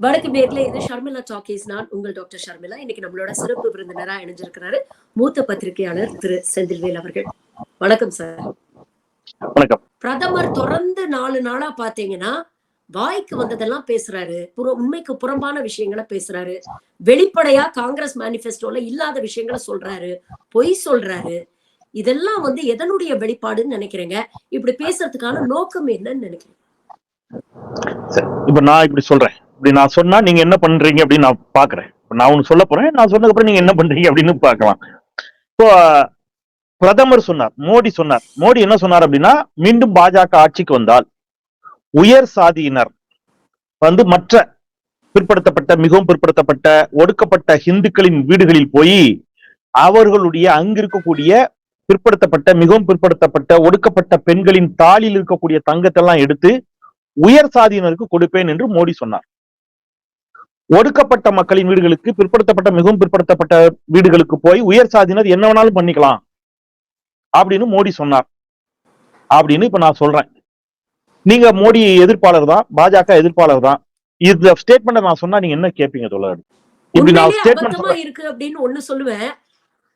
வணக்கம் நேர்களே, இது ஷர்மிளா டாக்கீஸ். நான் உங்கள் டாக்டர் ஷர்மிளா. இன்னைக்கு நம்மளோட சிறப்பு விருந்தினரா இணைஞ்சிருக்கிறாரு மூத்த பத்திரிகையாளர் திரு செந்தில்வேல் அவர்கள். வணக்கம் சார். வணக்கம். பிரதமர் தொடர்ந்து 4 நாளா பாத்தீங்கன்னா வாய்க்கு வந்ததெல்லாம் பேசுறாரு, உண்மைக்கு புறம்பான விஷயங்களை பேசுறாரு, வெளிப்படையா காங்கிரஸ் மேனிபெஸ்டோல இல்லாத விஷயங்களை சொல்றாரு, பொய் சொல்றாரு. இதெல்லாம் எதனுடைய வெளிப்பாடுன்னு நினைக்கிறீங்க? இப்படி பேசுறதுக்கான நோக்கம் என்னன்னு நினைக்கிறீங்க? இப்ப நான் இப்படி சொல்றேன், இப்படி நான் சொன்னா நீங்க என்ன பண்றீங்க அப்படின்னு நான் பாக்குறேன். நான் ஒண்ணு சொல்ல போறேன், நான் சொன்னதுக்கு அப்புறம் நீங்க என்ன பண்றீங்க அப்படின்னு பாக்கலாம். இப்போ பிரதமர் சொன்னார், மோடி சொன்னார். மோடி என்ன சொன்னார் அப்படின்னா, மீண்டும் பாஜக ஆட்சிக்கு வந்தால் உயர் சாதியினர் மற்ற பிற்படுத்தப்பட்ட, மிகவும் பிற்படுத்தப்பட்ட, ஒடுக்கப்பட்ட இந்துக்களின் வீடுகளில் போய் அவர்களுடைய அங்கிருக்கக்கூடிய பிற்படுத்தப்பட்ட, மிகவும் பிற்படுத்தப்பட்ட, ஒடுக்கப்பட்ட பெண்களின் தாலில் இருக்கக்கூடிய தங்கத்தை எல்லாம் எடுத்து உயர் சாதியினருக்கு கொடுப்பேன் என்று மோடி சொன்னார். ஒடுக்கப்பட்ட மக்களின் வீடுகளுக்கு, பிற்படுத்தப்பட்ட, மிகவும் பிற்படுத்தப்பட்ட வீடுகளுக்கு போய் உயர் சாதியினர் என்ன வேணாலும் பண்ணிக்கலாம் அப்படின்னு மோடி சொன்னார் அப்படின்னு இப்ப நான் சொல்றேன். நீங்க மோடி எதிர்ப்பாளர் தான், பாஜக எதிர்ப்பாளர் தான். இந்த ஸ்டேட்மெண்ட் நான் சொன்னா நீங்க என்ன கேட்பீங்க தோழர்? இப்படி நான் ஸ்டேட்மெண்ட் இருக்கு அப்படின்னு ஒண்ணு சொல்லுவேன்,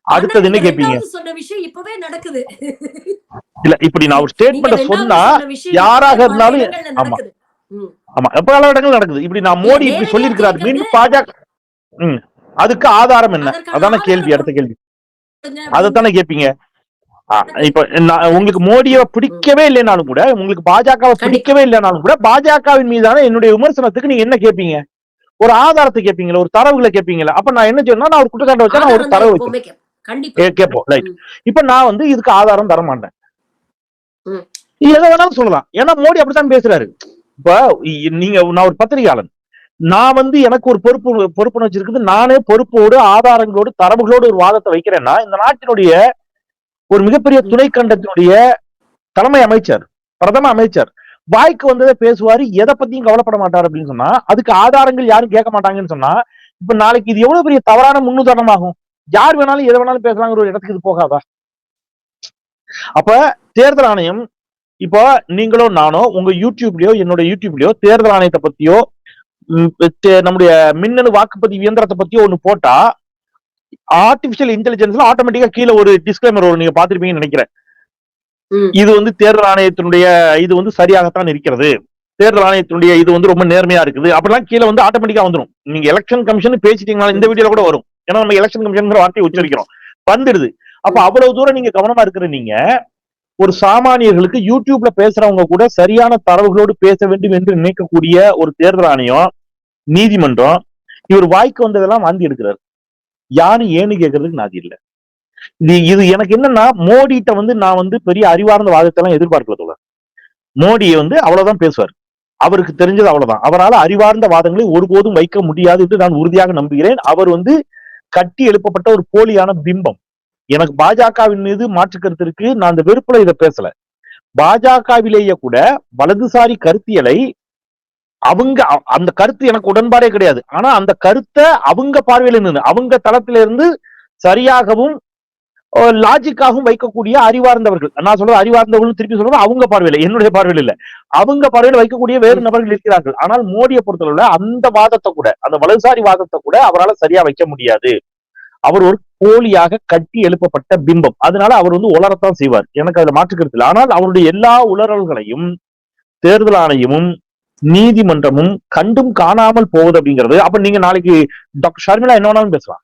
அடுத்தது என்ன கேட்பீங்க? சொன்ன விஷயம் இப்பவே நடக்குது இல்ல, இப்படி நான் ஒரு ஸ்டேட்மெண்ட் சொன்னா யாராக இருந்தாலும், ஆமா ஆமா, பல இடங்கள் நடக்குது. இப்படி நான் மோடி இப்படி சொல்லி இருக்கிறார், மீண்டும் பாஜக அதுக்கு ஆதாரம் என்ன? அதான கேள்வி. அடுத்த கேள்வி அதைத்தானே கேட்பீங்க. இப்ப உங்களுக்கு மோடியை பிடிக்கவே இல்லைனாலும் கூட, உங்களுக்கு பாஜகவை பிடிக்கவே இல்லைனாலும் கூட, பாஜகவின் மீதான என்னுடைய விமர்சனத்துக்கு நீங்க என்ன கேட்பீங்க? ஒரு ஆதாரத்தை கேட்பீங்களா? ஒரு தரவுகளை கேட்பீங்களா? அப்ப நான் என்ன சொன்னா, நான் ஒரு குற்றச்சாட்டு வச்சா நான் ஒரு தரவு கேட்போம். ரைட். இப்ப நான் இதுக்கு ஆதாரம் தர மாட்டேன். எதை வேணாலும் சொல்லலாம், ஏன்னா மோடி அப்படித்தான் பேசுறாரு. இப்ப நீங்க, நான் ஒரு பத்திரிகையாளன், நான் எனக்கு ஒரு பொறுப்புணர்ச்சி இருக்குது. நானே பொறுப்போடு, ஆதாரங்களோடு, தரவுகளோடு ஒரு வாதத்தை வைக்கிறேன்னா, இந்த நாட்டினுடைய ஒரு மிகப்பெரிய துணை கண்டத்தினுடைய தலைமை அமைச்சர், பிரதம அமைச்சர் வாய்க்கு வந்ததை பேசுவாரு, எதை பத்தியும் கவலைப்பட மாட்டார் அப்படின்னு சொன்னா, அதுக்கு ஆதாரங்கள் யாரும் கேட்க மாட்டாங்கன்னு சொன்னா, இப்ப நாளைக்கு இது எவ்வளவு பெரிய தவறான முன்னுதாரணமாகும்? யார் வேணாலும் எதை வேணாலும் பேசலாங்கிற ஒரு இடத்துக்கு இது போகாதா? அப்ப தேர்தல் ஆணையம், இப்போ நீங்களோ நானோ உங்க யூடியூப்லயோ என்னோட யூடியூப்லயோ தேர்தல் ஆணையத்தை பத்தியோ நம்முடைய மின்னணு வாக்குப்பதிவு இயந்திரத்தை பத்தியோ ஒண்ணு போட்டா, ஆர்டிபிஷியல் இன்டெலிஜென்ஸ்ல ஆட்டோமேட்டிக்கா கீழே ஒரு டிஸ்க்ளைமர் வரும், நீங்க பாத்திருப்பீங்கன்னு நினைக்கிறேன். இது தேர்தல் ஆணையத்தினுடைய இது சரியாகத்தான் இருக்கிறது, தேர்தல் ஆணையத்தினுடைய இது ரொம்ப நேர்மையா இருக்குது அப்படிலாம் கீழே ஆட்டோமேட்டிக்கா வந்துடும். நீங்க எலெக்ஷன் கமிஷன் பேசிட்டீங்கன்னா இந்த வீடியோல கூட வரும், ஏன்னா நம்ம எலெக்ஷன் கமிஷன் வார்த்தையை உச்சரிக்கிறோம், வந்துடுது. அப்ப அவ்வளவு தூரம் நீங்க கவனமா இருக்கிற நீங்க, ஒரு சாமானியர்களுக்கு யூடியூப்ல பேசுறவங்க கூட சரியான தரவுகளோடு பேச வேண்டும் என்று நினைக்கக்கூடிய ஒரு தேர்தல் ஆணையம், நீதிமன்றம், இவர் வாய்க்கு வந்ததெல்லாம் வாந்தி எடுக்கிறார். யாரும் ஏன்னு கேட்கறதுக்கு நாதி இல்லை. இது எனக்கு என்னன்னா, மோடிட்ட நான் பெரிய அறிவார்ந்த வாதத்தை எல்லாம் எதிர்பார்க்கல. மோடியை அவ்வளவுதான் பேசுவார், அவருக்கு தெரிஞ்சது அவ்வளவுதான். அவரால் அறிவார்ந்த வாதங்களை ஒருபோதும் வைக்க முடியாது என்று நான் உறுதியாக நம்புகிறேன். அவர் கட்டி எழுப்பப்பட்ட ஒரு போலியான பிம்பம். எனக்கு பாஜகவின் மீது மாற்று கருத்து இருக்கு, நான் அந்த வெறுப்புல இதை பேசல. பாஜகவிலேயே கூட வலதுசாரி கருத்தியலை அவங்க, அந்த கருத்து எனக்கு உடன்பாடே கிடையாது, ஆனா அந்த கருத்தை அவங்க பார்வையில இருந்து, அவங்க தளத்தில இருந்து சரியாகவும் லாஜிக்காகவும் வைக்கக்கூடிய அறிவார்ந்தவர்கள், நான் சொல்றது அறிவார்ந்தவர்கள் திருப்பி சொல்றது அவங்க பார்வையில, என்னுடைய பார்வையில் இல்ல, அவங்க பார்வையில வைக்கக்கூடிய வேறு நபர்கள் இருக்கிறார்கள். ஆனால் மோடியை பொறுத்தளவுல அந்த வாதத்தை கூட, அந்த வலதுசாரி வாதத்தை கூட அவரால் சரியா வைக்க முடியாது. அவர் ஒரு போலியாக கட்டி எழுப்பப்பட்ட பிம்பம். அதனால அவர் உளரத்தான் செய்வார், எனக்கு அதுல மாற்றுக்கிறது இல்லை. ஆனால் அவருடைய எல்லா உளறல்களையும் தேர்தல் ஆணையமும் நீதிமன்றமும் கண்டும் காணாமல் போகுது அப்படிங்கிறது. அப்ப நீங்க நாளைக்கு டாக்டர் ஷர்மிளா என்ன வேணாலும் பேசலாம்.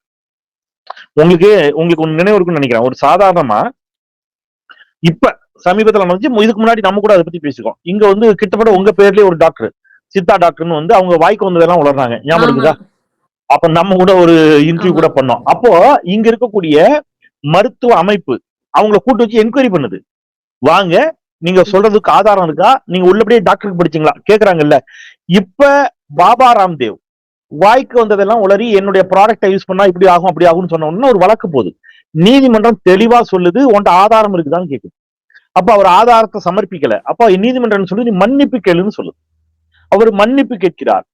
உங்களுக்கு நினைவு இருக்குன்னு நினைக்கிறேன், ஒரு சாதாரணமா இப்ப சமீபத்துல நடந்துச்சு, இதுக்கு முன்னாடி நம்ம கூட அதை பத்தி பேசிக்கோம். இங்க கிட்டத்தட்ட உங்க பேர்லயே ஒரு டாக்டர், சித்தா டாக்டர்னு அவங்க வாய்க்கு வந்ததெல்லாம் உளர்றாங்க, ஞாபகம் இருக்குதா? அப்ப நம்ம கூட ஒரு இன்டர்வியூ கூட பண்ணோம். அப்போ இங்க இருக்கக்கூடிய மருத்துவ அமைப்பு அவங்கள கூட்டு வச்சு என்கொயரி பண்ணுது, வாங்க நீங்க சொல்றதுக்கு ஆதாரம் இருக்கா, நீங்க உள்ளபடியே டாக்டருக்கு படிச்சீங்களா கேக்குறாங்கல்ல. இப்ப பாபா ராம்தேவ் வாய்க்கு வந்ததெல்லாம் உளறி என்னுடைய ப்ராடக்டை யூஸ் பண்ணா இப்படி ஆகும் அப்படி ஆகும்னு சொன்ன ஒரு வழக்கு போகுது. நீதிமன்றம் தெளிவா சொல்லுது, உன்ட ஆதாரம் இருக்குதான்னு கேக்குது. அப்ப அவர் ஆதாரத்தை சமர்ப்பிக்கல. அப்ப நீதிமன்றம் சொல்லி நீ மன்னிப்பு கேளுன்னு சொல்லுது. அவர் மன்னிப்பு கேட்கிறார்.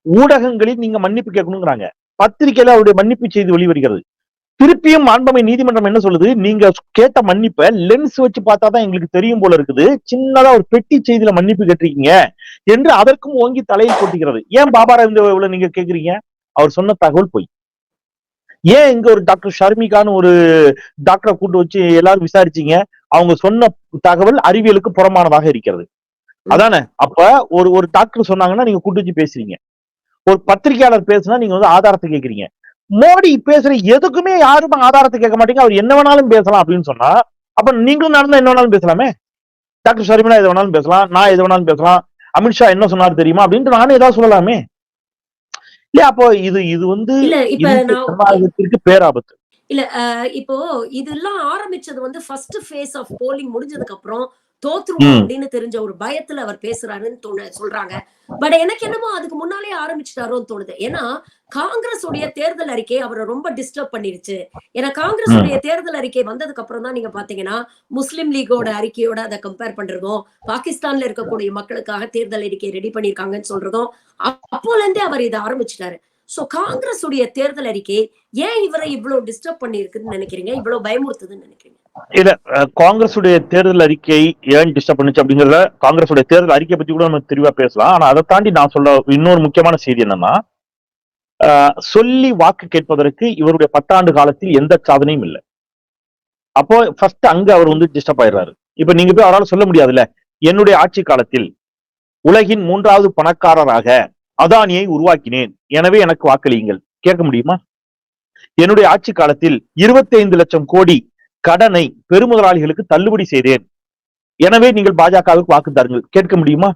ஊடகங்களில் நீங்க மன்னிப்பு கேட்கணுங்கிறாங்க, பத்திரிகையில அவருடைய மன்னிப்பு செய்தி வெளிவருகிறது. திருப்பியும் மாண்புமிகு நீதிமன்றம் என்ன சொல்லுது, நீங்க கேட்ட மன்னிப்பை லென்ஸ் வச்சு பார்த்தாதான் எங்களுக்கு தெரியும் போல இருக்குது, சின்னதா ஒரு பெட்டி செய்தியில மன்னிப்பு கேட்டிருக்கீங்க என்று அதற்கும் ஓங்கி தலையில் கொட்டுகிறது. ஏன் பாபா ராம்தேவ் நீங்க கேக்குறீங்க? அவர் சொன்ன தகவல் பொய். ஏன் இங்க ஒரு டாக்டர் ஷர்மிகான்னு ஒரு டாக்டரை கூட்டு வச்சு எல்லாரும் விசாரிச்சீங்க? அவங்க சொன்ன தகவல் அறிவியலுக்கு புறம்பானதாக இருக்கிறது. அதானே? அப்ப ஒரு டாக்டர் சொன்னாங்கன்னா நீங்க கூட்டு வச்சு பேசுறீங்க. ஒரு பத்திரிகையாளர் பேசுனா நீங்க வந்து ஆதாரத்தை கேக்குறீங்க. மோடி பேசுற எதுக்குமே யாரும் ஆதாரத்தை கேட்க மாட்டீங்க, அவர் என்ன வேணாலும் பேசலாம் அப்படின்னு சொன்னா, அப்ப நீங்களும் நடந்தா என்ன வேணாலும் பேசலாமே. டாக்டர் ஷர்மிளா எது வேணாலும் பேசலாம், நான் எது வேணாலும் பேசலாம், அமித்ஷா என்ன சொன்னாரு தெரியுமா அப்படின்ட்டு நானே ஏதாவது சொல்லலாமே இல்லையா? அப்போ இது வந்து சமாஜத்திற்கு பேராபத்து. இல்ல இப்போ இதெல்லாம் ஆரம்பிச்சது வந்து ஃபர்ஸ்ட் ஃபேஸ் ஆஃப் போலிங் முடிஞ்சதுக்கு அப்புறம் தோத்துருவோம் அப்படின்னு தெரிஞ்ச ஒரு பயத்துல அவர் பேசுறாருன்னு சொல்றாங்க. பட் எனக்கு என்னமோ அதுக்கு முன்னாலே ஆரம்பிச்சுட்டாரோன்னு தோணுது. ஏன்னா காங்கிரஸ் உடைய தேர்தல் அறிக்கை அவரை ரொம்ப டிஸ்டர்ப் பண்ணிருச்சு. ஏன்னா காங்கிரஸ் உடைய தேர்தல் அறிக்கை வந்ததுக்கு அப்புறம் தான் நீங்க பாத்தீங்கன்னா முஸ்லிம் லீகோட அறிக்கையோட அதை கம்பேர் பண்றதும், பாகிஸ்தான்ல இருக்கக்கூடிய மக்களுக்காக தேர்தல் அறிக்கை ரெடி பண்ணிருக்காங்கன்னு சொல்றதும், அப்போல இருந்தே அவர் இதை ஆரம்பிச்சுட்டாரு. சோ காங்கிரஸ் உடைய தேர்தல் அறிக்கை ஏன் இவரை இவ்வளவு டிஸ்டர்ப் பண்ணிருக்குன்னு நினைக்கிறீங்க, இவ்வளவு பயமுறுத்துதுன்னு நினைக்கிறீங்க? இல்ல, காங்கிரஸ் உடைய தேர்தல் அறிக்கை ஏன் டிஸ்டர்ப் பண்ணுச்சு அப்படிங்கறத காங்கிரஸ் உடைய தேர்தல் அறிக்கை பத்தி கூட நம்ம தெளிவா பேசலாம். ஆனா அதை தாண்டி நான் சொல்ல இன்னொரு முக்கியமான செய்தி என்னன்னா, சொல்லி வாக்கு கேட்பதற்கு இவருடைய 10 ஆண்டு காலத்தில் எந்த சாதனையும் இல்லை. அப்போ ஃபர்ஸ்ட் அங்க அவர் வந்து டிஸ்டர்ப் ஆயிடுறாரு. இப்ப நீங்க போய் அவரால் சொல்ல முடியாதுல்ல, என்னுடைய ஆட்சி காலத்தில் உலகின் 3வது பணக்காரராக அதானியை உருவாக்கினேன், எனவே எனக்கு வாக்களியுங்கள். கேட்க முடியுமா? என்னுடைய ஆட்சி காலத்தில் 25 லட்சம் கோடி கடனை பெருமுதலாளிகளுக்கு தள்ளுபடி செய்தேன், எனவே நீங்கள் பாஜகவுக்கு வாக்கு தாருங்கள். கேட்க முடியுமா?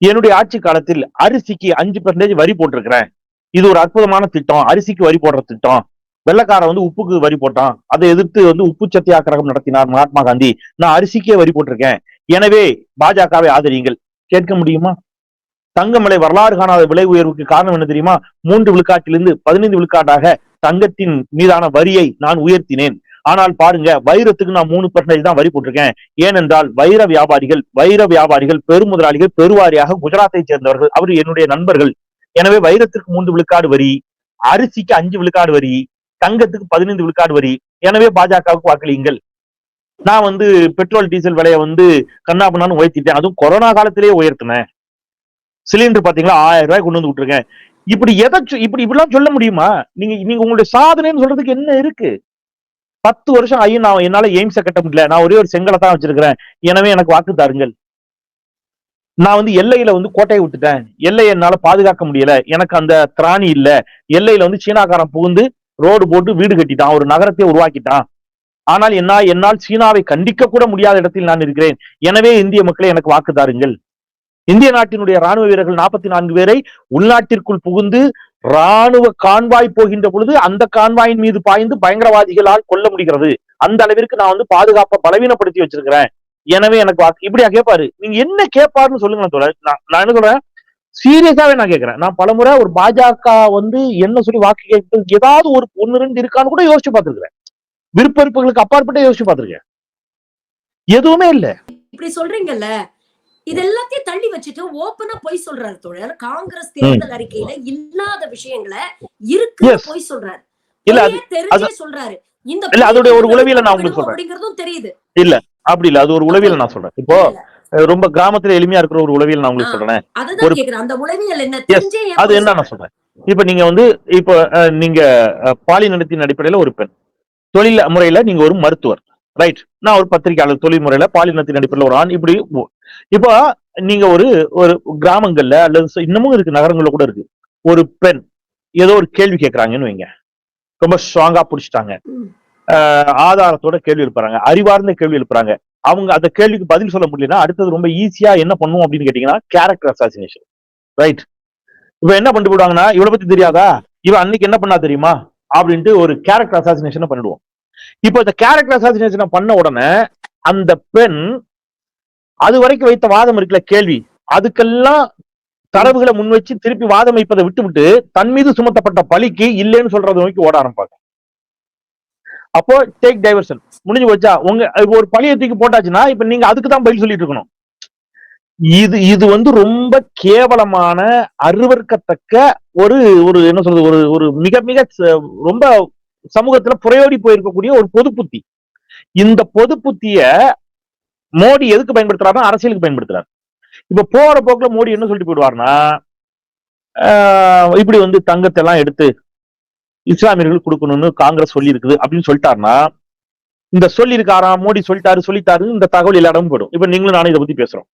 என்னுடைய ஆட்சி காலத்தில் அரிசிக்கு 5% வரி போட்டிருக்கிறேன், இது ஒரு அற்புதமான திட்டம், அரிசிக்கு வரி போடுற திட்டம். வெள்ளக்காரன் வந்து உப்புக்கு வரி போட்டான், அதை எதிர்த்து வந்து உப்பு சத்தியாகிரகம் நடத்தினார் மகாத்மா காந்தி, நான் அரிசிக்கே வரி போட்டிருக்கேன், எனவே பாஜகவை ஆதரியுங்கள். கேட்க முடியுமா? தங்கமலை வரலாறு காணாத விலை உயர்வுக்கு காரணம் என்ன தெரியுமா? 3 விழுக்காட்டிலிருந்து 15 விழுக்காட்டாக தங்கத்தின் மீதான வரியை நான் உயர்த்தினேன். ஆனால் பாருங்க, வைரத்துக்கு நான் 3% தான் வரி போட்டிருக்கேன். ஏனென்றால் வைர வியாபாரிகள் பெருமுதலாளிகள் பெருவாரியாக குஜராத்தை சேர்ந்தவர்கள், அவர் என்னுடைய நண்பர்கள். எனவே வைரத்திற்கு 3 விழுக்காடு வரி, அரிசிக்கு 5 விழுக்காடு வரி, தங்கத்துக்கு 15 விழுக்காடு வரி, எனவே பாஜகவுக்கு வாக்களியுங்கள். நான் வந்து பெட்ரோல் டீசல் விலையை வந்து கண்ணாபண்ணான்னு உயர்த்திட்டேன், அதுவும் கொரோனா காலத்திலேயே உயர்த்தினேன். சிலிண்டர் பாத்தீங்களா 1000 ரூபாய் கொண்டு வந்து விட்டுருக்கேன். இப்படி இப்படிலாம் சொல்ல முடியுமா? நீங்க உங்களுடைய சாதனைன்னு சொல்றதுக்கு என்ன இருக்கு? 10 வருஷம் ஆகியும் நான் என்னால எய்ம்ஸ கட்ட முடியல, நான் ஒரே ஒரு செங்கலை தான் வச்சிருக்கிறேன், எனவே எனக்கு வாக்கு தாருங்கள். நான் வந்து எல்லையில வந்து கோட்டையை விட்டுட்டேன், எல்லையை என்னால பாதுகாக்க முடியல, எனக்கு அந்த திராணி இல்ல, எல்லையில வந்து சீனாக்காரன் புகுந்து ரோடு போட்டு வீடு கட்டிட்டான், ஒரு நகரத்தை உருவாக்கிட்டான், ஆனால் என்னால் சீனாவை கண்டிக்க கூட முடியாத இடத்தில் நான் இருக்கிறேன், எனவே இந்திய மக்களை எனக்கு வாக்கு தாருங்கள். இந்திய நாட்டினுடைய ராணுவ வீரர்கள் 44 பேரை உள்நாட்டிற்குள் புகுந்து ராணுவ கான்வாய் போகின்ற பொழுது அந்த கான்வாயின் மீது பாய்ந்து பயங்கரவாதிகளால் கொல்ல முடிகிறது, அந்த அளவிற்கு நான் வந்து பாதுகாப்பை பலவீனப்படுத்தி வச்சிருக்கிறேன், எனவே எனக்கு வாக்கு. இப்படியா கேட்பாரு? நீங்க என்ன கேட்பாருன்னு சொல்லுங்க தோழர். நான் என்ன சொல்றேன், சீரியஸாவே நான் கேட்கிறேன். நான் பலமுறை ஒரு பாஜக வந்து என்ன சொல்லி வாக்கு கேட்பது ஏதாவது ஒரு 1-2 இருக்கான்னு கூட யோசிச்சு பார்த்திருக்கிறேன். விருப்பங்களுக்கு அப்பாற்பட்ட யோசிச்சு பார்த்திருக்கேன். எதுவுமே இல்ல. இப்படி சொல்றீங்கல்ல, இது எல்லாத்தையும் தள்ளி வச்சுட்டு ஓப்பனா பொய் சொல்றாரு தோழர். காங்கிரஸ் தேர்தல் அறிக்கையில இல்லாத விஷயங்களை இருக்கு பொய் சொல்றாரு. இல்ல தெரிஞ்சே சொல்றாரு. இந்த இல்ல அதோட ஒரு உளவியல நான் உங்களுக்கு சொல்றேன் அப்படிங்கறதும் தெரியுது. இல்ல அப்படி இல்ல, அது ஒரு உளவியல நான் சொல்றேன். இப்போ ரொம்ப கிராமத்துல எளிமையா இருக்கிற ஒரு உளவியல் நான் உங்களுக்கு சொல்றேன். அதுதான் கேக்குறேன், அந்த உளவியல் என்ன தெரிஞ்சே அது என்ன நான் சொல்றேன். இப்ப நீங்க வந்து இப்ப நீங்க பாலினத்தின் அடிப்படையில ஒரு பெண், தொழில் முறையில நீங்க ஒரு மருத்துவர், ரைட்? நான் ஒரு பத்திரிகையாளர், தொழில் முறையில பாலினத்தின் அடிப்படையில் ஒரு ஆண். இப்படி இப்போ நீங்க ஒரு கிராமங்கள்ல அல்லது இன்னமும் இருக்கு, நகரங்கள்ல கூட இருக்கு, ஒரு பெண் ஏதோ ஒரு கேள்வி கேட்கறாங்கன்னு வைங்க, ரொம்ப ஸ்ட்ராங்கா புடிச்சிட்டாங்க, ஆதாரத்தோட கேள்வி எழுப்புறாங்க, அறிவார்ந்த கேள்வி எழுப்புறாங்க, அவங்க அந்த கேள்விக்கு பதில் சொல்ல முடியலன்னா அடுத்தது ரொம்ப ஈஸியா என்ன பண்ணுவோம் அப்படின்னு கேட்டீங்கன்னா கேரக்டர் அசாசினேஷன், ரைட்? இப்ப என்ன பண்ணிட்டு போடுவாங்கன்னா, இவளை பத்தி தெரியாதா, இவன் அன்னைக்கு என்ன பண்ணா தெரியுமா அப்படின்ட்டு ஒரு கேரக்டர் அசாசினேஷன் பண்ணிடுவோம். இப்போ இந்த கேரக்டர் அசாசினேஷன் பண்ண உடனே அந்த பெண் அது வரைக்கும் வைத்த வாதம் இருக்குல்ல, கேள்வி, அதுக்கெல்லாம் தரவுகளை முன் வச்சு திருப்பி வாதம் வைப்பதை விட்டு தன் மீது சுமத்தப்பட்ட பழிக்கு இல்லைன்னு சொல்றதை நோக்கி ஓட ஆரம்பிப்பாங்க. அப்போ டேக் டைவர்ஷன் முடிஞ்சு போச்சா? உங்க ஒரு பழியை தூக்கி போட்டாச்சுன்னா இப்ப நீங்க அதுக்கு தான் பதில் சொல்லிட்டு இருக்கணும். இது வந்து ரொம்ப கேவலமான அருவருக்கத்தக்க ஒரு என்ன சொல்றது, ஒரு மிக மிக ரொம்ப சமூகத்துல புறையோடி போயிருக்கக்கூடிய ஒரு பொது புத்தி. இந்த பொது புத்திய மோடி எதுக்கு பயன்படுத்துறாருன்னா அரசியலுக்கு பயன்படுத்துறாரு. இப்ப போற போக்குல மோடி என்ன சொல்லிட்டு போயிடுவாருன்னா, இப்படி வந்து தங்கத்தை எல்லாம் எடுத்து இஸ்லாமியர்கள் கொடுக்கணும்னு காங்கிரஸ் சொல்லி இருக்குது அப்படின்னு சொல்லிட்டாருன்னா, இந்த சொல்லி இருக்காராம் மோடி சொல்லிட்டாரு இந்த தகவல் எல்லா இடமும் போயிடும். இப்ப நீங்களும் நானும் இதை பத்தி பேசுறோம்,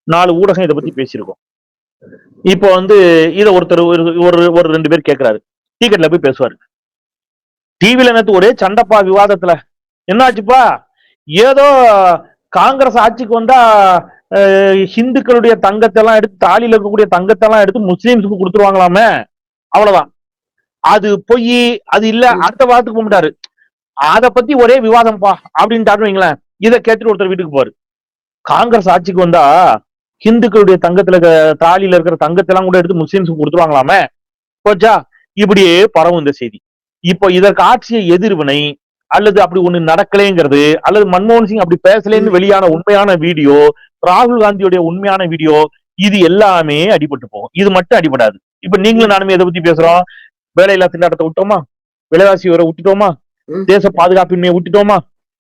4 ஊடகம் இதை பத்தி பேசியிருக்கோம். இப்போ வந்து இதை ஒருத்தர் ஒரு 2 பேர் கேட்கிறாரு, டிக்கெட்ல போய் பேசுவாரு. டிவில நேத்து ஒரே சண்டைப்பா விவாதத்துல, என்னாச்சுப்பா ஏதோ காங்கிரஸ் ஆட்சிக்கு வந்தா ஹிந்துக்களுடைய தங்கத்தை எல்லாம் எடுத்து, தாலியில இருக்கக்கூடிய தங்கத்தை எல்லாம் எடுத்து முஸ்லீம்ஸுக்கு கொடுத்துருவாங்களாமே, அவ்வளவுதான், அது பொய், அது இல்ல, அடுத்த வாரத்துக்கு போட்டாரு. அத பத்தி ஒரே விவாதம்ப்பா அப்படின்ட்டு வைங்களேன். இதை கேட்டுட்டு ஒருத்தர் வீட்டுக்கு போவாரு, காங்கிரஸ் ஆட்சிக்கு வந்தா ஹிந்துக்களுடைய தங்கத்துல தாலியில இருக்கிற தங்கத்தை எல்லாம் கூட எடுத்து முஸ்லீம்ஸுக்கு கொடுத்துருவாங்களாமே, போச்சா. இப்படியே பரவும் இந்த செய்தி. இப்போ இதற்கு ஆட்சிய எதிர்வினை அல்லது அப்படி ஒண்ணு நடக்கலைங்கிறது, அல்லது மன்மோகன் சிங் அப்படி பேசலன்னு வெளியான உண்மையான வீடியோ, ராகுல் காந்தியுடைய உண்மையான வீடியோ, இது எல்லாமே அடிபட்டு போகும். இது மட்டும் அடிபடாது. இப்ப நீங்களும் நானுமே எதை பத்தி பேசுறோம்? வேலையில்லா திண்டாட்டத்தை விட்டோமா, விலைவாசி உயர்வை விட்டுட்டோமா, தேச பாதுகாப்பின்மையை விட்டுட்டோமா,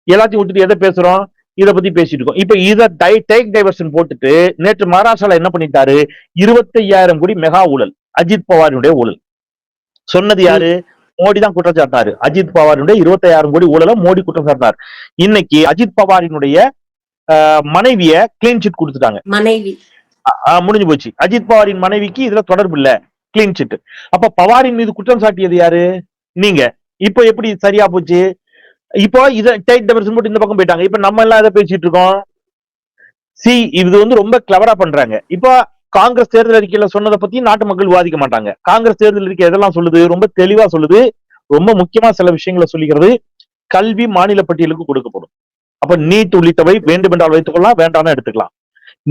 எல்லாத்தையும் விட்டுட்டு எதை பேசுறோம்? இதை பத்தி பேசிட்டு இருக்கோம். இப்ப இதை டேக் டைவர்ஷன் போட்டுட்டு நேற்று மகாராஷ்டிரால என்ன பண்ணிட்டாரு, 25,000 கோடி மெகா ஊழல், அஜித் பவாரினுடைய ஊழல். சொன்னது யாரு? மோடி தான் குற்றம் சாட்டினாரு. அஜித் பவாரினுடைய 25,000 கோடி ஊழல மோடி குற்றம் சாட்டினார். இன்னைக்கு அஜித் பவாரினுடைய மனைவிய கிளீன் சிட் கொடுத்துட்டாங்க. மனைவி முடிஞ்சு போச்சு. அஜித் பவாரின் மனைவிக்கு இதுல தொடர்பு இல்ல, கிளீன் சிட். அப்ப பவாரின் மீது குற்றம் சாட்டியது யாரு? நீங்க. இப்போ எப்படி சரியா போச்சு? இப்போ இதை டேக் டைவர்ஷன் போட்டு இந்த பக்கம் போயிட்டாங்க. இப்ப நம்ம எல்லாம் எதை பேசிட்டு இருக்கோம்? இது வந்து ரொம்ப கிளவரா பண்றாங்க. இப்போ காங்கிரஸ் தேர்தல் அறிக்கையில சொன்னதை பத்தி நாட்டு மக்கள் விவாதிக்க மாட்டாங்க. காங்கிரஸ் தேர்தல் அறிக்கை எதெல்லாம் சொல்லுது? ரொம்ப தெளிவா சொல்லுது. ரொம்ப முக்கியமா சில விஷயங்களை சொல்லிக்கிறது. கல்வி மாநில பட்டியலுக்கு கொடுக்கப்படும். அப்ப நீட் உள்ளிட்டவை வேண்டுமென்றால் வைத்துக் கொள்ளலாம், வேண்டாம்னு எடுத்துக்கலாம்.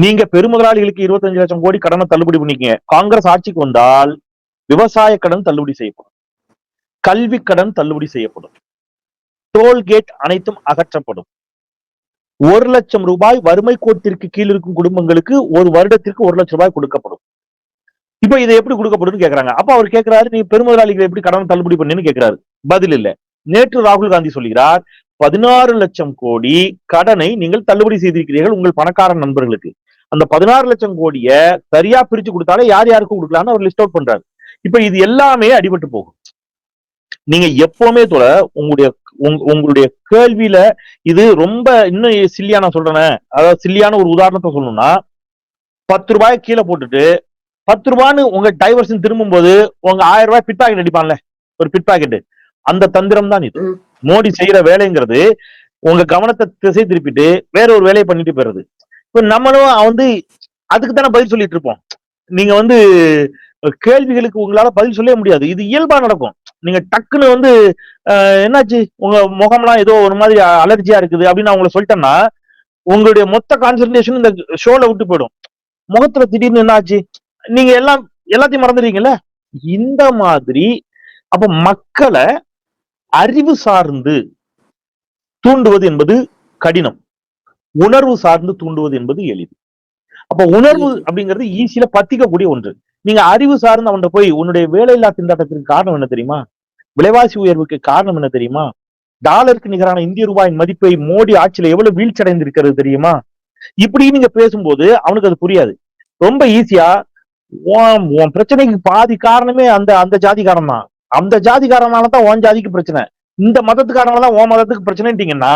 நீங்க பெருமுதலாளிகளுக்கு 25 லட்சம் கோடி கடனை தள்ளுபடி பண்ணிக்கங்க. காங்கிரஸ் ஆட்சிக்கு வந்தால் விவசாய கடன் தள்ளுபடி செய்யப்படும், கல்வி கடன் தள்ளுபடி செய்யப்படும், டோல்கேட் அனைத்தும் அகற்றப்படும். 1 லட்சம் ரூபாய் வறுமை கோட்டிற்கு கீழ் இருக்கும் குடும்பங்களுக்கு ஒரு வருடத்திற்கு 1 லட்சம் ரூபாய் கொடுக்கப்படும். இப்ப இதை எப்படி கொடுக்கப்படும் கேக்குறாங்க. அப்ப அவர் கேட்கிறாரு, நீ பெருமுதலாளிகளை எப்படி கடன் தள்ளுபடி பண்ணு கேட்கிறாரு. பதில் இல்ல. நேற்று ராகுல் காந்தி சொல்கிறார், 16 லட்சம் கோடி கடனை நீங்கள் தள்ளுபடி செய்திருக்கிறீர்கள் உங்கள் பணக்கார நண்பர்களுக்கு. அந்த 16 லட்சம் கோடிய சரியா பிரிச்சு கொடுத்தாலே யார் யாருக்கும் கொடுக்கலாம்னு அவர் லிஸ்ட் அவுட் பண்றாரு. இப்ப இது எல்லாமே அடிபட்டு போகும். நீங்க எப்பவுமே தோல உங்களுடைய கேள்வியில இது ரொம்ப இன்னும் சில்லியா நான் சொல்றேன். அதாவது சில்லியான ஒரு உதாரணத்தை சொல்லணும்னா, 10 ரூபாய் கீழே போட்டுட்டு 10 ரூபான்னு உங்க டைவர்ஷன் திரும்பும் போது உங்க 1000 ரூபாய் பிட் பாக்கெட் அடிப்பான்ல, ஒரு பிட் பாக்கெட். அந்த தந்திரம் தான் இது. மோடி செய்யற வேலைங்கிறது உங்க கவனத்தை திசை திருப்பிட்டு வேற ஒரு வேலையை பண்ணிட்டு போயிடுறது. இப்ப நம்மளும் வந்து அதுக்கு தானே பதில் சொல்லிட்டு இருப்போம். நீங்க வந்து கேள்விகளுக்கு உங்களால பதில் சொல்லவே முடியாது. இது இயல்பா நடக்கும். நீங்க டக்குன்னு வந்து என்னாச்சு உங்க முகம்லாம் ஏதோ ஒரு மாதிரி அலர்ஜியா இருக்குது அப்படின்னு நான் உங்களை சொல்லிட்டேன்னா உங்களுடைய மொத்த கான்சென்ட்ரேஷன் இந்த ஷோல விட்டு போயிடும். முகத்துல திடீர்னு என்ன ஆச்சு, நீங்க எல்லாத்தையும் மறந்துடுறீங்கல்ல. இந்த மாதிரி அப்ப மக்களை அறிவு சார்ந்து தூண்டுவது என்பது கடினம், உணர்வு சார்ந்து தூண்டுவது என்பது எளிது. அப்ப உணர்வு அப்படிங்கிறது ஈஸியில பத்திக்கக்கூடிய ஒன்று. நீங்க அறிவு சார்ந்து அவன் போய் உன்னுடைய வேலையில்லா திண்டாட்டத்திற்கு காரணம் என்ன தெரியுமா, விலைவாசி உயர்வுக்கு காரணம் என்ன தெரியுமா, டாலருக்கு நிகரான இந்திய ரூபாயின் மதிப்பை மோடி ஆட்சியில எவ்வளவு வீழ்ச்சி அடைந்திருக்கிறது தெரியுமா, இப்படி நீங்க பேசும்போது அவனுக்கு அது புரியாது. ரொம்ப ஈஸியா உன் பிரச்சனைக்கு பாதி காரணமே அந்த ஜாதிகாரன் தான், அந்த ஜாதிகாரனாலதான் உன் ஜாதிக்கு பிரச்சனை, இந்த மதத்துக்காரனாலதான் உன் மதத்துக்கு பிரச்சனைட்டீங்கன்னா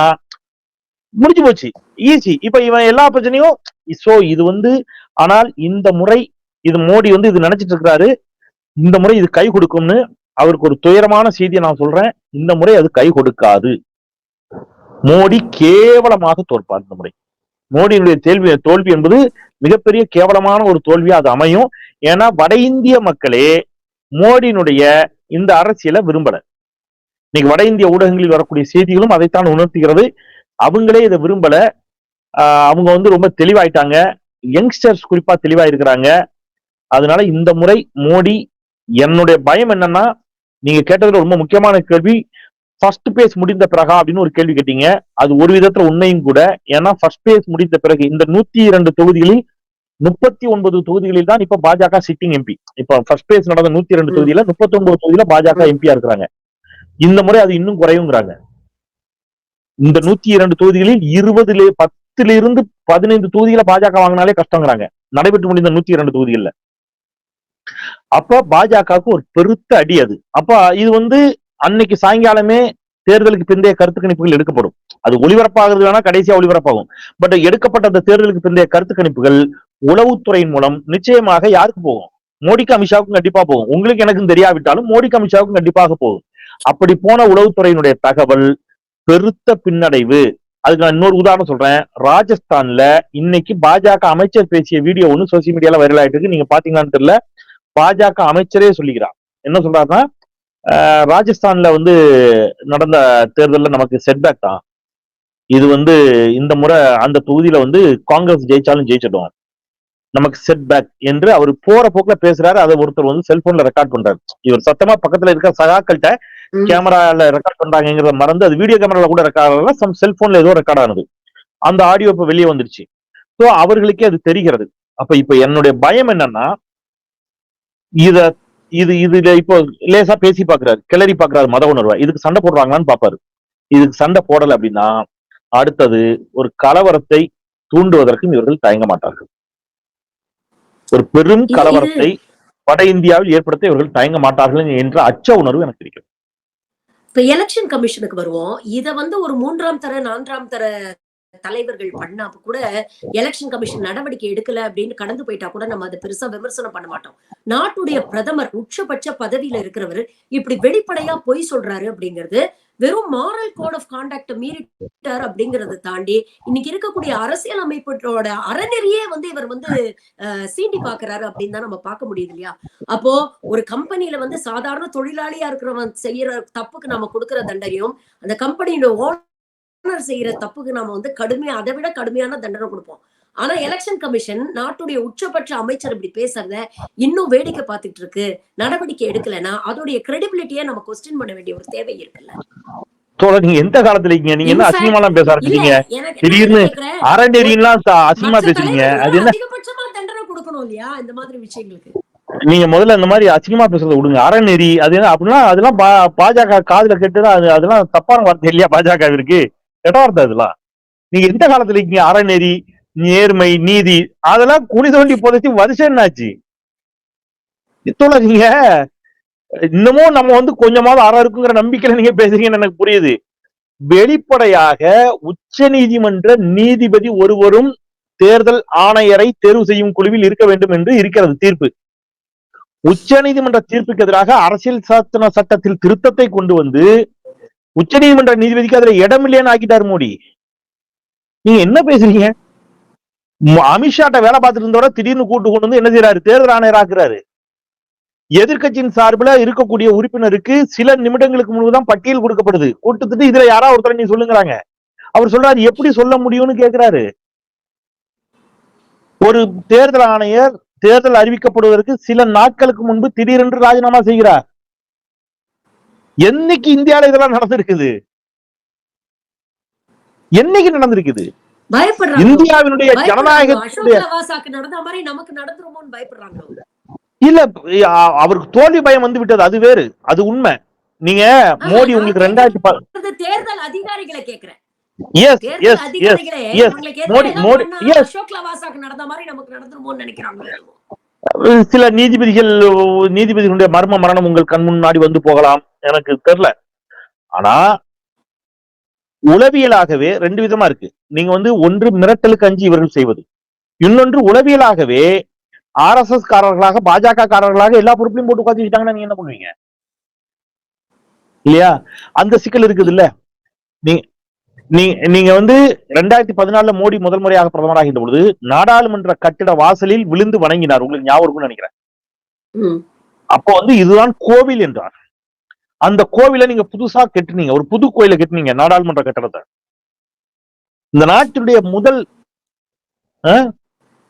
முடிஞ்சு போச்சு, ஈஸி. இப்ப இவன் எல்லா பிரச்சனையும் இது வந்து ஆனால் இந்த முறை இது மோடி வந்து இது நினைச்சிட்டு இருக்கிறாரு, இந்த முறை இது கை கொடுக்கும்னு. அவருக்கு ஒரு துயரமான செய்தியை நான் சொல்றேன், இந்த முறை அது கை கொடுக்காது. மோடி கேவலமாக தோற்பார் இந்த முறை. மோடியினுடைய தோல்வி என்பது மிகப்பெரிய கேவலமான ஒரு தோல்வியா அது அமையும். ஏன்னா வட இந்திய மக்களே மோடியினுடைய இந்த அரசியலை விரும்பல. இன்னைக்கு வட இந்திய ஊடகங்களில் வரக்கூடிய செய்திகளும் அதைத்தான் உணர்த்துகிறது. அவங்களே இதை விரும்பல. அவங்க வந்து ரொம்ப தெளிவாயிட்டாங்க, யங்ஸ்டர்ஸ் குறிப்பா தெளிவா இருக்கிறாங்க. அதனால இந்த முறை மோடி, என்னுடைய பயம் என்னன்னா, நீங்க கேட்டதுல ரொம்ப முக்கியமான கேள்வி, ஃபர்ஸ்ட் பேஸ் முடிந்த பிறகா அப்படின்னு ஒரு கேள்வி கேட்டீங்க. அது ஒரு விதத்துல உண்மையும் கூட. ஏன்னா ஃபர்ஸ்ட் பேஸ் முடிந்த பிறகு இந்த 102 தொகுதிகளில் 39 தொகுதிகளில் தான் இப்ப பாஜக சிட்டிங் எம்பி. இப்ப ஃபர்ஸ்ட் பேஸ் நடந்த 102 தொகுதியில 39 தொகுதியில பாஜக எம்பியா இருக்கிறாங்க. இந்த முறை அது இன்னும் குறையுங்கிறாங்க. இந்த 102 தொகுதிகளில் 10 15 தொகுதிகளை பாஜக வாங்கினாலே கஷ்டங்கிறாங்க. நடைபெற்று முடிந்த 102 தொகுதிகள்ல. அப்ப பாஜகவுக்கு ஒரு பெருத்த அடி அது. அப்ப இது அன்னைக்கு சாயங்காலமே தேர்தலுக்கு பிந்தைய கருத்து கணிப்புகள் எடுக்கப்படும். அது ஒளிபரப்பாகிறது வேணா கடைசியா ஒளிபரப்பாகும். பட் எடுக்கப்பட்ட அந்த தேர்தலுக்கு பிந்தைய கருத்து கணிப்புகள் உளவுத்துறையின் மூலம் நிச்சயமாக யாருக்கு போகும்? மோடிக்கு அமித்ஷாவுக்கும் கண்டிப்பா போகும். உங்களுக்கு எனக்கும் தெரியாவிட்டாலும் மோடிக்கு அமித்ஷாவுக்கும் கண்டிப்பாக போகும். அப்படி போன உளவுத்துறையினுடைய தகவல் பெருத்த பின்னடைவு. அதுக்கு நான் இன்னொரு உதாரணம் சொல்றேன். ராஜஸ்தான்ல இன்னைக்கு பாஜக அமைச்சர் பேசிய வீடியோ ஒண்ணு சோசியல் மீடியால வைரல் ஆயிட்டு இருக்கு. நீங்க பாத்தீங்கன்னு தெரியல. பாஜக அமைச்சரே சொல்லிக்கிறார். என்ன சொல்றாருன்னா, ராஜஸ்தான்ல நடந்த தேர்தல்ல நமக்கு செட்பேக் தான். இது இந்த முறை அந்த தொகுதியில காங்கிரஸ் ஜெயிச்சாலும் ஜெயிச்சிடும், நமக்கு செட்பேக் என்று அவர் போற போக்குல பேசுறாரு. அதை ஒருத்தர் செல்போன்ல ரெக்கார்ட் பண்றாரு. இவர் சத்தமா பக்கத்துல இருக்க சகாக்கள்கிட்ட கேமரால ரெக்கார்ட் பண்றாங்கிறத மறந்து அது வீடியோ கேமரால கூட ரெக்கார்ட் ஆகல, சம் செல்போன்ல ஏதோ ரெக்கார்ட் ஆனது. அந்த ஆடியோ இப்ப வெளியே வந்துருச்சு. சோ அவர்களுக்கே அது தெரிகிறது. இப்ப என்னுடைய பயம் என்னன்னா, இதுல இப்போ லேசா பேசி பாக்குறாரு, கிளறி பாக்குறாரு மத உணர்வை. இதுக்கு சண்டை போடுறாங்களான்னு பாப்பாரு. இதுக்கு சண்டை போடல அப்படின்னா அடுத்தது ஒரு கலவரத்தை தூண்டுவதற்கும் இவர்கள் தயங்க மாட்டார்கள். ஒரு பெரும் கலவரத்தை வட இந்தியாவில் ஏற்படுத்த இவர்கள் தயங்க மாட்டார்கள் என்ற அச்ச உணர்வு எனக்கு இருக்கிறது. இப்ப எலெக்ஷன் கமிஷனுக்கு வருவோம். இத ஒரு 3ஆம் தர 4ஆம் தர தலைவர்கள் பண்ணா கூட எலெக்ஷன் கமிஷன் நடவடிக்கை எடுக்கல அப்படின்னு கடந்து போயிட்டா கூட நம்ம அதை பெருசா விமர்சனம் பண்ண மாட்டோம். நாட்டுடைய பிரதமர் உச்சபட்ச பதவியில இருக்கிறவர் இப்படி வெளிப்படையா பொய் சொல்றாரு அப்படிங்கிறது வெறும் மாரல் கோட் ஆஃப் கான்டாக்ட் மீறிட்டார் அப்படிங்கறத தாண்டி இன்னைக்கு இருக்கக்கூடிய அரசியல் அமைப்போட அறநெறியே இவர் சீண்டி பாக்குறாரு அப்படின்னு தான் நம்ம பார்க்க முடியுது இல்லையா? அப்போ ஒரு கம்பெனில சாதாரண தொழிலாளியா இருக்கிறவன் செய்யற தப்புக்கு நாம கொடுக்கிற தண்டனையும் அந்த கம்பெனியோட செய்யற தப்புக்கு நாம கடுமையா அதை விட கடுமையான தண்டனை கொடுப்போம். ஆனா எலெக்ஷன் கமிஷன் நாட்டுடைய உச்சபட்ச அமைச்சர் இப்படி பேசுறத இன்னும் வேடிக்கை பார்த்துட்டு இருக்கு, நடவடிக்கை எடுக்கலன்னா அதோடைய கிரெடிபிலிட்டியை நம்ம கொஸ்டின் பண்ண வேண்டிய ஒரு தேவை இருக்குல்ல. நீங்க எந்த காலத்துல இருக்கீங்க? நீங்க என்ன அசிங்கமாலாம் பேச ஆரம்பிச்சீங்க? திடீர்னு அறநெறியெல்லாம் அசிங்கமா பேசுறீங்க. அது என்ன அதிகபட்சமா தண்டனை கொடுக்கணும் இல்லையா இந்த மாதிரி விஷயங்களுக்கு? நீங்க முதல்ல இந்த மாதிரி அசிங்கமா பேசுறத விடுங்க. அறநெறி அது என்ன அப்படின்னா அதெல்லாம் பாஜக காதுல கேட்டுதான். அதெல்லாம் தப்பான வார்த்தை இல்லையா? பாஜக இருக்கு கெட்ட வார்த்தை அதெல்லாம். நீங்க எந்த காலத்துல இருக்கீங்க? அறநெறி, நேர்மை, நீதி அதெல்லாம் குனி தோண்டி புதைச்சி வருஷம் என்னாச்சு? நீங்க இன்னமும் நம்ம கொஞ்சமாவது அறம் இருக்குங்கிற நம்பிக்கையில நீங்க பேசுறீங்கன்னு எனக்கு புரியுது. வெளிப்படையாக உச்ச நீதிமன்ற நீதிபதி ஒருவரும் தேர்தல் ஆணையரை தேர்வு செய்யும் குழுவில் இருக்க வேண்டும் என்று இருக்கிறது தீர்ப்பு. உச்ச நீதிமன்ற தீர்ப்புக்கு எதிராக அரசியல் சாசன சட்டத்தில் திருத்தத்தை கொண்டு வந்து உச்ச நீதிமன்ற நீதிபதிக்கு அதுல இடம் இல்லையான்னு ஆக்கிட்டார் மோடி. நீங்க என்ன பேசுறீங்க? அமித்ஷாட்ட வேலை பார்த்துட்டு இருந்தோட திடீர்னு கூட்டு கொண்டு என்ன செய்யறாரு? தேர்தல் ஆணையர் ஆக்குறாரு. எதிர்கட்சியின் சார்பில் இருக்கக்கூடிய உறுப்பினருக்கு சில நிமிடங்களுக்கு முன்புதான் பட்டியல் கொடுக்கப்படுது. கொடுத்துட்டு இதுல யாராவது ஒருத்தர் நீ சொல்லுங்கிறாங்க. அவர் சொல்றாரு எப்படி சொல்ல முடியும்னு கேட்கிறாரு. ஒரு தேர்தல் ஆணையர் தேர்தல் அறிவிக்கப்படுவதற்கு சில நாட்களுக்கு முன்பு திடீரென்று ராஜினாமா செய்கிறார். என்னைக்கு இந்தியாவில இதெல்லாம் நடந்திருக்குது? என்னைக்கு நடந்திருக்குது? இந்தியாவினுடைய ஜனநாயகத்துடைய இல்ல அவருக்கு தோல்வி பயம் வந்து விட்டது. அது வேறு, அது உண்மை. நீங்க மோடி உங்களுக்கு 2010 தேர்தல் அதிகாரிகளை கேக்குறேன். சில நீதிபதிகளுடைய மர்ம மரணம் உங்கள் கண் முன்னாடி வந்து போகலாம், எனக்கு தெரியல. ஆனா உளவியலாகவே ரெண்டு விதமா இருக்கு. நீங்க ஒன்று மிரட்டலுக்கு அஞ்சு இவர்கள் செய்வது, இன்னொன்று உளவியலாகவே RSS காரர்களாக பாஜக காரர்களாக எல்லா பொறுப்பையும் போட்டு உட்காந்து வச்சுட்டாங்கன்னா நீங்க என்ன பண்ணுவீங்க? இல்லையா? அந்த சிக்கல் இருக்குது இல்ல. நீங்க 2014 மோடி முதல் முறையாக பிரதமராகின்ற பொழுது நாடாளுமன்ற கட்டிட வாசலில் விழுந்து வணங்கினார். உங்களுக்கு ஞாபகம் இருக்கும்னு நினைக்கிறேன். அப்போ இதுதான் கோவில் என்றார். அந்த கோவிலை நீங்க புதுசா கட்டினீங்க, ஒரு புது கோயிலை கட்டினீங்க, நாடாளுமன்ற கட்டடத்தை. இந்த நாட்டினுடைய முதல்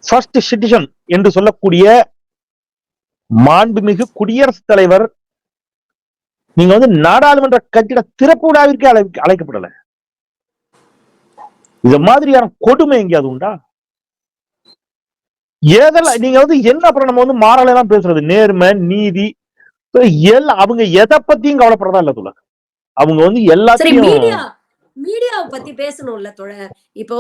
ஃபர்ஸ்ட் சிட்டிசன் என்று சொல்லக்கூடிய மாண்புமிகு குடியரசுத் தலைவர் நீங்க நாடாளுமன்ற கட்டிட திறப்பு விழாவிற்கு அழைக்கப்படல. இது மாதிரியான கொடுமை எங்கேயாவது உண்டா? ஏதெல்லாம் நீங்க என்ன அப்புறம் நம்ம மாறலாம் பேசுறது, நேர்மை நீதி அவங்க எதை பத்தியும் கவலைப்படுறதா இல்ல. அவங்க வந்து எல்லாத்தையும் மீடியாவை பத்தி பேசணும்ல தோழர். இப்போ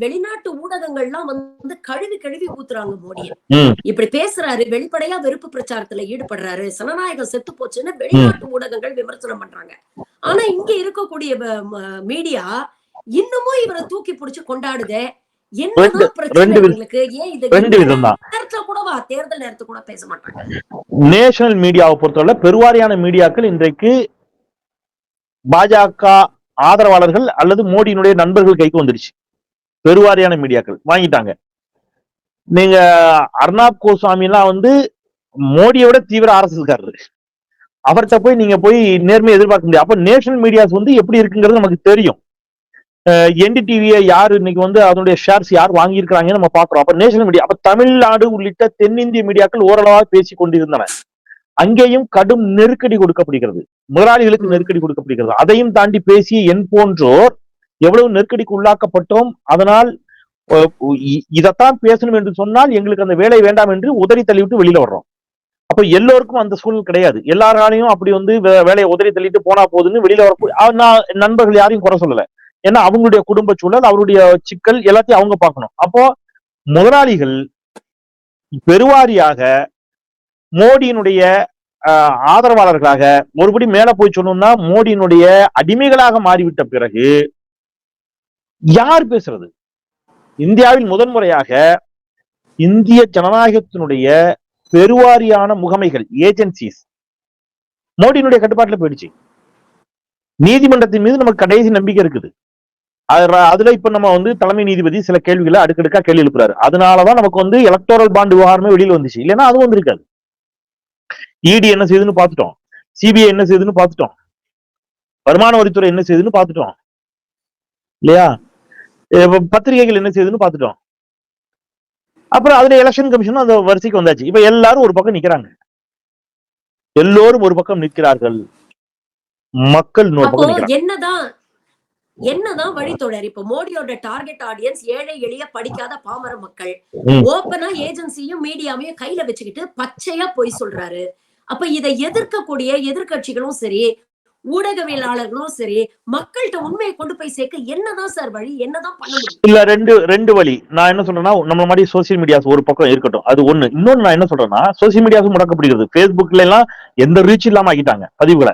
வெளிநாட்டு ஊடகங்கள்லாம் வந்து கழுவி ஊத்துறாங்க மோடியை. இப்படி பேசுறாரு, வெளிப்படையா வெறுப்பு பிரச்சாரத்துல ஈடுபடுறாரு, ஜனநாயகம் செத்து போச்சுன்னு வெளிநாட்டு ஊடகங்கள் விமர்சனம் பண்றாங்க. ஆனா இங்க இருக்கக்கூடிய மீடியா இன்னமும் இவரை தூக்கி பிடிச்சு கொண்டாடுதே. என்னதான் பிரச்சனை உங்களுக்கு? ஏன் இது நேரத்துல கூடவா, தேர்தல் நேரத்துல கூட பேச மாட்டாங்க? நேஷனல் மீடியாவை பொறுத்தவரை பெருவாரியான மீடியாக்கள் இன்றைக்கு பாஜக ஆதரவாளர்கள் அல்லது மோடியினுடைய நண்பர்கள் கைக்கு வந்துருச்சு. பெருவாரியான மீடியாக்கள் வாங்கிட்டாங்க. நீங்க அர்னாப் கோஸ்வாமி எல்லாம் வந்து மோடியோட தீவிர அரசுக்காரரு. அவர்கிட்ட போய் நீங்க போய் நேர்மையை எதிர்பார்க்க முடியாது. அப்ப நேஷனல் மீடியாஸ் வந்து எப்படி இருக்குங்கிறது நமக்கு தெரியும். என்டிடிவியை யாரு இன்னைக்கு வந்து அதனுடைய ஷேர்ஸ் யார் வாங்கியிருக்கிறாங்கன்னு நம்ம பாக்குறோம். அப்ப நேஷனல் மீடியா, அப்ப தமிழ்நாடு உள்ளிட்ட தென்னிந்திய மீடியாக்கள் ஓரளவாக பேசி கொண்டிருந்தன. அங்கேயும் கடும் நெருக்கடி கொடுக்கப்படுகிறது, முதலாளிகளுக்கு நெருக்கடி கொடுக்கப்படுகிறது. அதையும் தாண்டி பேசிய என் போன்றோர் எவ்வளவு நெருக்கடிக்கு உள்ளாக்கப்பட்டோம். அதனால் இதைத்தான் பேசணும் என்று சொன்னால் எங்களுக்கு அந்த வேலை வேண்டாம் என்று உதறி தள்ளிவிட்டு வெளியில வர்றோம். அப்ப எல்லோருக்கும் அந்த சூழல் கிடையாது. எல்லாராலையும் அப்படி வந்து வேலையை உதறி தள்ளிட்டு போனா போதுன்னு வெளியில வர நான் நண்பர்கள் யாரையும் குறை சொல்லல. ஏன்னா அவங்களுடைய குடும்ப சூழல், அவருடைய சிக்கல் எல்லாத்தையும் அவங்க பார்க்கணும். அப்போ முதலாளிகள் பெருவாரியாக மோடியினுடைய ஆதரவாளர்களாக, ஒருபடி மேல போய் சொன்னோம்னா மோடியினுடைய அடிமைகளாக மாறிவிட்ட பிறகு யார் பேசுறது? இந்தியாவில் முதன்முறையாக இந்திய ஜனநாயகத்தினுடைய பெருவாரியான முகமைகள், ஏஜென்சிஸ் மோடியினுடைய கட்டுப்பாட்டுல போயிடுச்சு. நீதிமன்றத்தின் மீது நமக்கு கடைசி நம்பிக்கை இருக்குது. அதுல இப்ப நம்ம வந்து தலைமை நீதிபதி சில கேள்விகளை அடுக்கடுக்கா கேள்வி எழுப்புறாரு. அதனாலதான் நமக்கு வந்து எலக்டோரல் பாண்ட் விவகாரமே வெளியில வந்துச்சு. இல்லைன்னா அதுவும் வந்திருக்காது. இடி என்ன செய்யுதுன்னு பாத்துட்டோம், சிபிஐ என்ன செய்யுதுன்னு பாத்துட்டோம், வருமான வரித்துறை என்ன செய்யுதுன்னு பாத்துட்டோம் இல்லையா, பத்திரிகைகள் என்ன செய்யுதுன்னு பாத்துட்டோம். அப்புறம் அதுல எலெக்ஷன் கமிஷனும் அந்த வரிசைக்கு வந்தாச்சு. இப்ப எல்லாரும் ஒரு பக்கம் நிக்கிறாங்க, எல்லோரும் ஒரு பக்கம் நிற்கிறார்கள், மக்கள் என்னதான் வழித்தொடர்? இப்ப மோடியோட டார்கெட் ஆடியன்ஸ் ஏழை எளிய படிக்காத பாமர மக்கள். ஓப்பனா ஏஜென்சியும் மீடியாவையும் கையில வச்சுக்கிட்டு பச்சையா போய் சொல்றாரு. அப்ப இதை எதிர்க்கக்கூடிய எதிர்கட்சிகளும் சரி, ஊடகவியலாளர்களும் சரி, மக்கள்கிட்ட உண்மையை கொண்டு போய் சேர்க்க என்னதான் சார் வழி? என்னதான் பண்ண முடியும்? இல்ல, ரெண்டு வழி. நான் என்ன சொல்றேன்னா, நம்ம மாதிரி சோசியல் மீடியாஸ் ஒரு பக்கம் இருக்கட்டும், அது ஒண்ணு. இன்னொன்னு நான் என்ன சொல்றேன்னா, சோசியல் மீடியாஸும் முடக்கப்படுகிறது. பேஸ்புக்ல எல்லாம் எந்த ரீச் இல்லாம ஆகிட்டாங்க பதிவுகளை.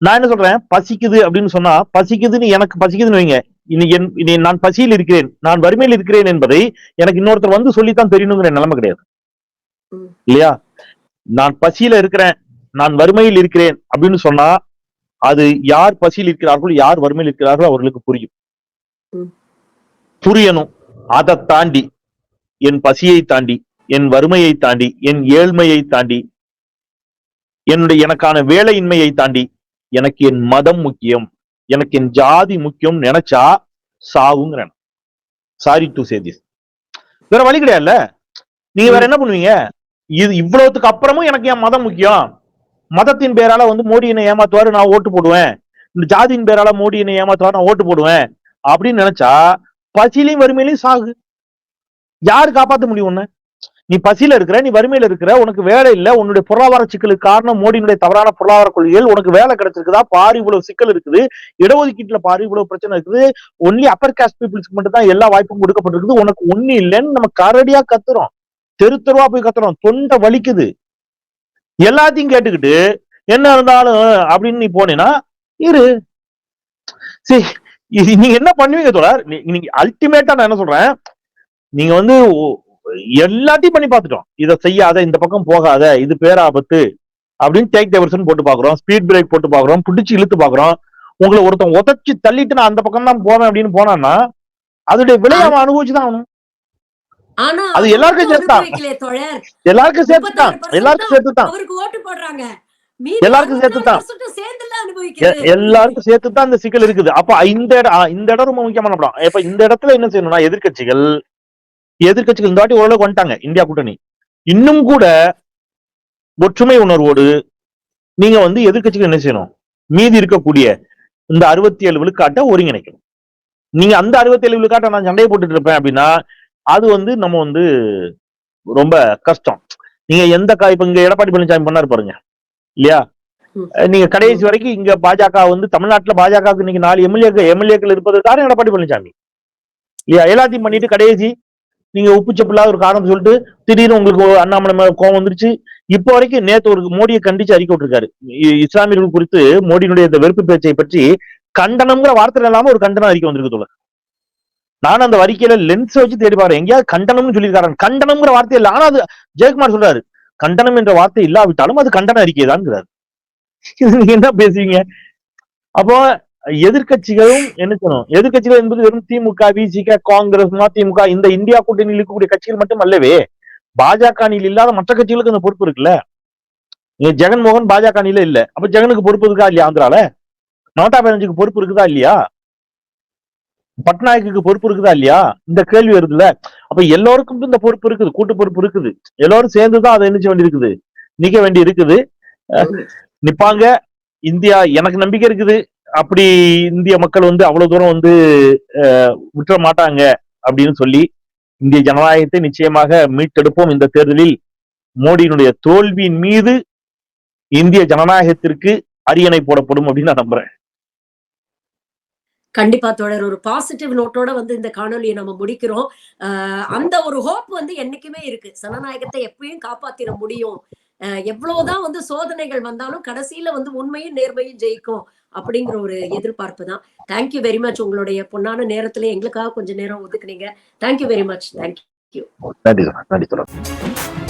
நான் என்ன சொல்றேன், பசிக்குது அப்படின்னு சொன்னா, பசிக்குதுன்னு எனக்கு பசிக்குதுன்னு வைங்க, இனி நான் பசியில் இருக்கிறேன், நான் வறுமையில் இருக்கிறேன் என்பதை எனக்கு இன்னொருத்தர் வந்து சொல்லித்தான் தெரியணுங்கிற நிலைமை கிடையாது இல்லையா. நான் பசியில இருக்கிறேன், நான் வறுமையில் இருக்கிறேன் அப்படின்னு சொன்னா அது யார் பசியில் இருக்கிறார்கள், யார் வறுமையில் இருக்கிறார்கள் அவர்களுக்கு புரியும், புரியணும். அதை தாண்டி என் பசியை தாண்டி, என் வறுமையை தாண்டி, என் ஏழ்மையை தாண்டி, எனக்கான வேலையின்மையை தாண்டி எனக்கு என் மதம் முக்கியம், எனக்கு என் ஜாதி முக்கியம் நினைச்சா சாவுங்கிறேன். Sorry to say this. வேற வழி கிடையாதுல்ல. நீங்க வேற என்ன பண்ணுவீங்க? இது இவ்வளவுக்கு அப்புறமும் எனக்கு என் மதம் முக்கியம், மதத்தின் பேரால வந்து மோடி என்னை ஏமாத்துவாரு நான் ஓட்டு போடுவேன், இந்த ஜாதியின் பேரால மோடி என்னை ஏமாத்துவாரு நான் ஓட்டு போடுவேன் அப்படின்னு நினைச்சா பசியிலையும் வறுமையிலையும் சாகு. யாரு காப்பாற்ற முடியும் உன்ன? நீ பசியில இருக்கிற, நீ வறுமையில இருக்கிற, உனக்கு வேலை இல்ல, உன்னுடைய பொருளாதார சிக்கலுக்கு காரணம் மோடியினுடைய தவறான பொருளாதார கொள்கைகள். உனக்கு வேலை கிடைச்சிருக்குதா பாரு, இவ்வளவு சிக்கல் இருக்குது, இடஒதுக்கீட்டுல பாரு இவ்வளவு பிரச்சனை இருக்குது, ஒன்லி அப்பர் காஸ்ட் பீப்புள்ஸ்க்கு மட்டும் தான் எல்லா வாய்ப்பும் கொடுக்கப்பட்டிருக்குது, உனக்கு ஒண்ணு இல்லைன்னு நம்ம கரடியா கத்துறோம், தெருவா போய் கத்துறோம், தொண்டை வலிக்குது. எல்லாத்தையும் கேட்டுக்கிட்டு என்ன இருந்தாலும் அப்படின்னு நீ போனீங்கன்னா இரு. சரி, நீங்க என்ன பண்ணுவீங்க தோழர்? நீங்க அல்டிமேட்டா நான் என்ன சொல்றேன், நீங்க வந்து எல்லாத்தையும் பண்ணி பார்த்துட்டோம், இதை செய்யாத, இந்த பக்கம் போகாத, இது பேராபத்து அப்படின்னு டேக் டைவர்ஷன் போட்டு பாக்குறோம், ஸ்பீட் பிரேக் போட்டு பாக்குறோம், பிடிச்சி இழுத்து பாக்குறோம். உங்களை ஒருத்தன் உதச்சி தள்ளிட்டு நான் அந்த பக்கம் தான் போவேன் அப்படின்னு போனான்னா அதோடைய விலை அவன் அனுபவிச்சுதான் ஆகணும். அது எல்லாருக்கும் சேர்த்தான், எல்லாருக்கும் சேர்த்துதான், எல்லாருக்கும் சேர்த்துதான், எல்லாருக்கும் சேர்த்துதான், எல்லாருக்கும் சேர்த்துதான் இந்த சிக்கல் இருக்குது. அப்ப இந்த இடம் ரொம்ப முக்கியமான படம். இப்ப இந்த இடத்துல என்ன செய்யணும்னா, எதிர்கட்சிகள் இந்த வாட்டி ஓரளவுக்கு வந்துட்டாங்க இந்தியா கூட்டணி. இன்னும் கூட ஒற்றுமை உணர்வோடு நீங்க வந்து எதிர்கட்சிகள் என்ன செய்யணும், மீதி இருக்கக்கூடிய இந்த 67 விழுக்காட்டை ஒருங்கிணைக்கணும். நீங்க அந்த 67 விழுக்காட்டை நான் சண்டையை போட்டுட்டு இருப்பேன் அப்படின்னா அது வந்து நம்ம வந்து ரொம்ப கஷ்டம். நீங்க எந்த இப்ப இங்க எடப்பாடி பழனிசாமி பண்ணாரு பாருங்க இல்லையா, நீங்க கடைசி வரைக்கும் இங்க பாஜக வந்து தமிழ்நாட்டுல பாஜகவுக்கு இன்னைக்கு 4 எம்எல்ஏக்கள் இருப்பது காரணம் எடப்பாடி பழனிசாமி இல்லையா? எல்லாத்தையும் பண்ணிட்டு கடைசி நீங்க உப்பு சப்பில்லாத ஒரு காரணம் சொல்லிட்டு திடீர்னு உங்களுக்கு அண்ணாமலை மேல கோவம் வந்துருச்சு. இப்போ வரைக்கும் நேத்து ஒரு மோடியை கண்டிச்சு அறிக்கை விட்டுருக்காரு. இஸ்லாமியர்கள் குறித்து மோடியினுடைய இந்த வெறுப்பு பேச்சை பற்றி கண்டனம்ங்கிற வார்த்தை இல்லாம ஒரு கண்டனம் அறிக்கை வந்திருக்கு தோழர். நானும் அந்த அறிக்கையில லென்ஸ் வச்சு தேடி பாருங்க, எங்கேயாவது கண்டனம்னு சொல்லியிருக்காரு. கண்டனம்ங்கிற வார்த்தை இல்லை. ஆனா அது ஜெயக்குமார் சொல்றாரு, கண்டனம் என்ற வார்த்தை இல்லாவிட்டாலும் அது கண்டன அறிக்கை தான். நீங்க என்ன பேசுவீங்க? அப்போ எதிர்கட்சிகளும் என்ன சொல்லணும், எதிர்கட்சிகள் என்பது வெறும் திமுக, விசிக, காங்கிரஸ், மதிமுக இந்த இந்தியா கூட்டணியில் இருக்கக்கூடிய கட்சிகள் மட்டும் அல்லவே, பாஜக அணியில் இல்லாத மற்ற கட்சிகளுக்கு அந்த பொறுப்பு இருக்குல்ல. ஜெகன்மோகன் பாஜக அணியில இல்ல, அப்ப ஜெகனுக்கு பொறுப்பு இருக்கா இல்லையா? ஆந்திரால மமதா பானர்ஜிக்கு பொறுப்பு இருக்குதா இல்லையா? பட்நாயக்கு பொறுப்பு இருக்குதா இல்லையா? இந்த கேள்வி வருதுல்ல. அப்ப எல்லோருக்கும் இந்த பொறுப்பு இருக்குது, கூட்டு பொறுப்பு இருக்குது. எல்லாரும் சேர்ந்துதான் அதை என்ன செய்ய வேண்டி இருக்குது, நிக்க வேண்டி இருக்குது. நிப்பாங்க. இந்தியா எனக்கு நம்பிக்கை இருக்குது, அப்படி இந்திய மக்கள் வந்து அவ்வளவு தூரம் வந்து விட்டுற மாட்டாங்க அப்படின்னு சொல்லி இந்திய ஜனநாயகத்தை நிச்சயமாக மீட்டெடுப்போம். இந்த தேர்தலில் மோடியினுடைய தோல்வியின் மீது இந்திய ஜனநாயகத்திற்கு அரியணை போடப்படும் அப்படின்னு நான் நம்புறேன். கண்டிப்பா தோழர், ஒரு பாசிட்டிவ் நோட்டோட வந்து இந்த காணொலியை நம்ம முடிக்கிறோம். அந்த ஒரு ஹோப் வந்து என்னைக்குமே இருக்கு. ஜனநாயகத்தை எப்பயும் காப்பாத்திட முடியும். எவ்வளவுதான் வந்து சோதனைகள் வந்தாலும் கடைசியில வந்து உண்மையும் நேர்மையும் ஜெயிக்கும் அப்படிங்கிற ஒரு எதிர்பார்ப்பு தான். Thank you very much. உங்களுடைய பொன்னான நேரத்துல எங்களுக்காக கொஞ்சம் நேரம் ஒதுக்குனீங்க. Thank you very much. தேங்க்யூ. நன்றி. நன்றி.